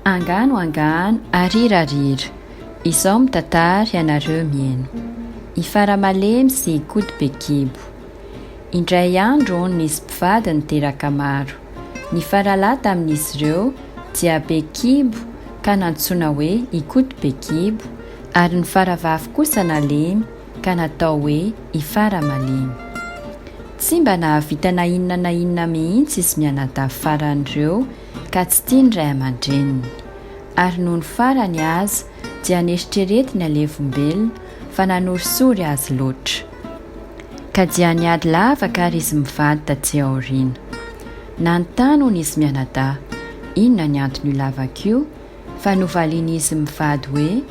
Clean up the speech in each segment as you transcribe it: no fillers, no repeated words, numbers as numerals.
Angano arirarira, izao mitantara ianareo mihaino. I Faramalemy sy Gody Bekibo. Indray andro nisy mpivady niteraka maro. Ny faralahy tamin'izy ireo dia Bekibo ka nantsoina hoe i Gody Bekibo, ary ny faravavy kosa nalemy ka natao hoe i Faramalemy. Tsy mba nahavita na inona mihitsy izy mianadahy faran'ireo ka tsy tia ny ray aman-dreniny, ary noho ny farany azy dia nieritreretiny alevombelona fa nanorisory azy loatra. Ka dia niady lavaka ary izy mivady taty aoriana. Nanontany izy mianadahy, inona ny antony io lavaka io, fa novaliany izy mivady hoe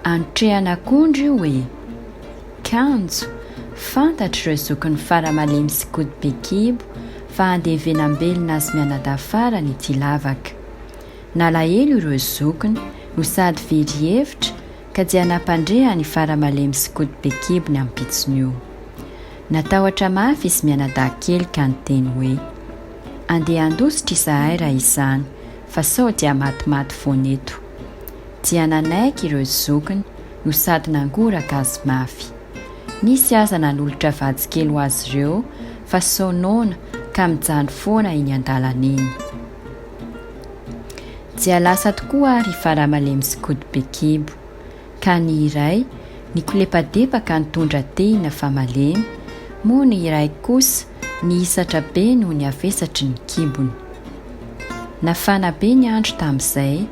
anotrehana akondro io hoe. Kanjo, fantatry ireo zokin'ny Faramalemy sy Gody Bekibo fa andeha hivenambelona azy mianadahy farany ity lavaka. Nalahelo ireo zokiny no sady very hevitra ka dia nampandrehany i Faramalemy sy Gody Bekibo ny ampitsony io. Natahotra mafy izy mianadahy kely ka niteny hoe andeha handositra izahay raha izany, fa sao dia matimaty foana eto. Dia nanaiky ireo zokiny no sady nangoraka azy mafy. Nisy aza nanolotra vady kely ho azy ireo fa sao noana ka mijano foana iny an-dalana iny. Dia lasa tokoa ary i Faramalemy sy Gody Bekibo, ka ny iray nikolepadepaka nitondra tehina fa malemy, moa ny iray kosa nihisatra be noho ny avesatry ny kibony. Nafana be ny andro tamin'izay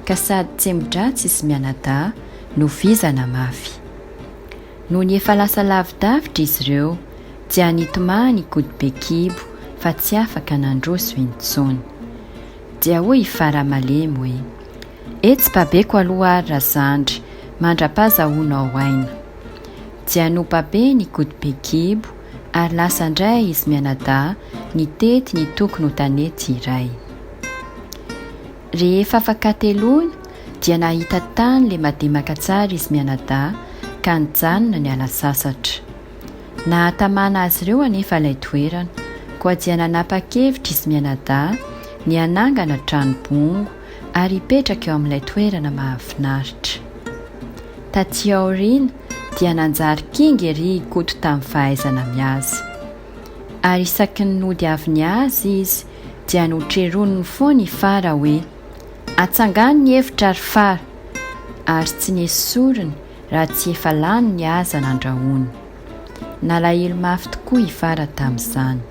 ka sady tsemodratsy izy mianadahy no vizana mafy. Noho ny efa lasa lavidavitra izy ireo dia nitomany i Gody Bekibo fa tsy afaka nandroso intsony. Dia hoy i Faramalemy hoe etsy babeko aloha ary razandry mandra-pahazahoana ao aina. Dia nopabeny i Gody Bekibo ary lasa indray izy mianadahy nitety ny tokony ho tanety iray. Rehefa afaka teloina dia nahita tany le madimaka tsara izy mianadahy ka nijanona ny ala sasatra. Nahatamana azy ireo anefa ilay toerana, koa dia nanapa-kevitra izy mianadahy ny anangana trano bongo ary hipetraka eo amin'ilay toerana mahafinaritra. Taty aoriana dia nanjary kinga ery Gody tamin'ny fahaizana miazy. Ary isaky ny nody avy ny azy izy dia notreroniny foana i Fara hoe atsangany ny hevitra ary Fara, ary tsy niesoriny raha tsy efa lany ny aza nandrahony. Nalahelo mafy tokoa i Fara tamin'izany.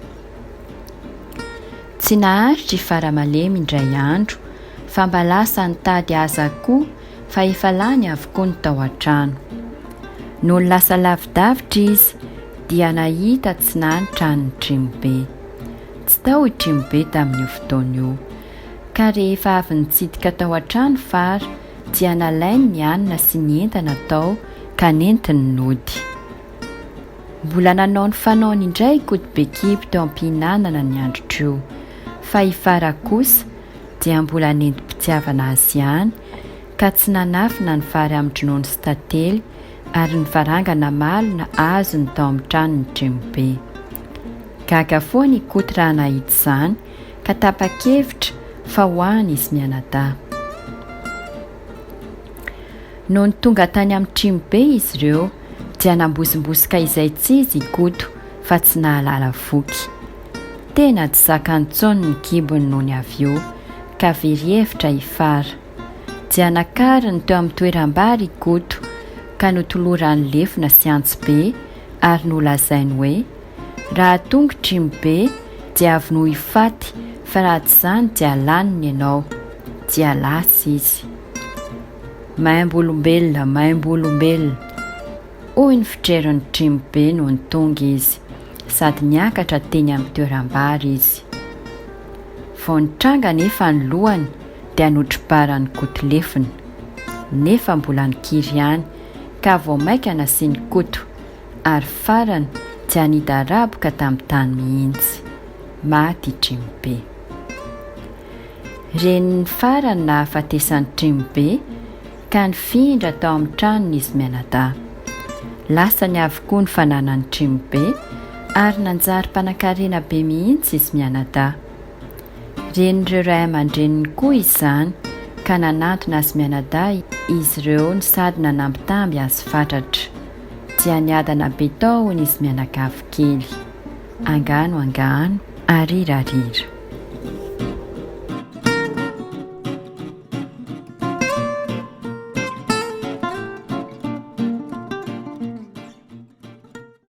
Tsy naharitra i Faramalemy indray andro fa mba lasa nitady aza koa fa efa lany avokoa ny tao an-trano. Noho ny lasa lavidavitra izy dia nahita tsy nany tranony Trimobe. Tsy tao i Trimobe tamin'io fotoana io, ka rehefa avy nitsidika tao an-trano Fara dia nalainy ny anina sy ny entana tao ka nentiny nody. Mbola nanao ny fanaony indray Gody Bekibo teo am-pihinanana ny andro-trio, fa i Fara kosa dia mbola nentim-pitiavana azy ihany ka tsy nanafina ny vary amin'ny ronono sy tantely ary ny varangana malona azony tao amin'ny tranony Trimobe. Gaga foana i Gody raha nahita izany ka tapa-kevitra fa hoany izy mianadahy. Noho ny tonga tany amin'ny Trimobe izy ireo dia nambozimbozika izay tsy izy i Gody fa tsy nahalala voky. Tena tsy zakantsony ny kibony noho ny avy eo ka very hevitra i Fara. Dia nakariny teo amin'ny toeram-bary i Gody ka notolorany lefona sy antsy be ary nolazainy hoe raha tonga Trimobe dia avy no hifaty, fa raha tsy izany dia laniny ianao. Dia lasa izy. Maimbo olombelona, hoy ny fitreron'ny Trimobe no nitonga izy, sady niakatra teny amin'ny toeram-bary izy. Vao nitranga nefa ny lohany dia notribarany Gody lefina, nefa mbola nikiry ihany ka vao maika nasiany koto ary farany dia nidaraboka tamin'ny tany mihitsy. Maty i Trimobe. Renin'ny farany nahafatesany Trimobe ka nifindra tao amin'ny tranony izy mianadahy. Lasa ny avokoa ny fananany Trimobe ary nanjary mpanankarena be mihitsy izy mianadahy. Renin'ireo ray aman-dreniny koa izany ka nanantona azy mianaday izy ireo ny sady nanambitamby azy fatratra. Dia niadana be taony izy mianakavy kely. Angano arira.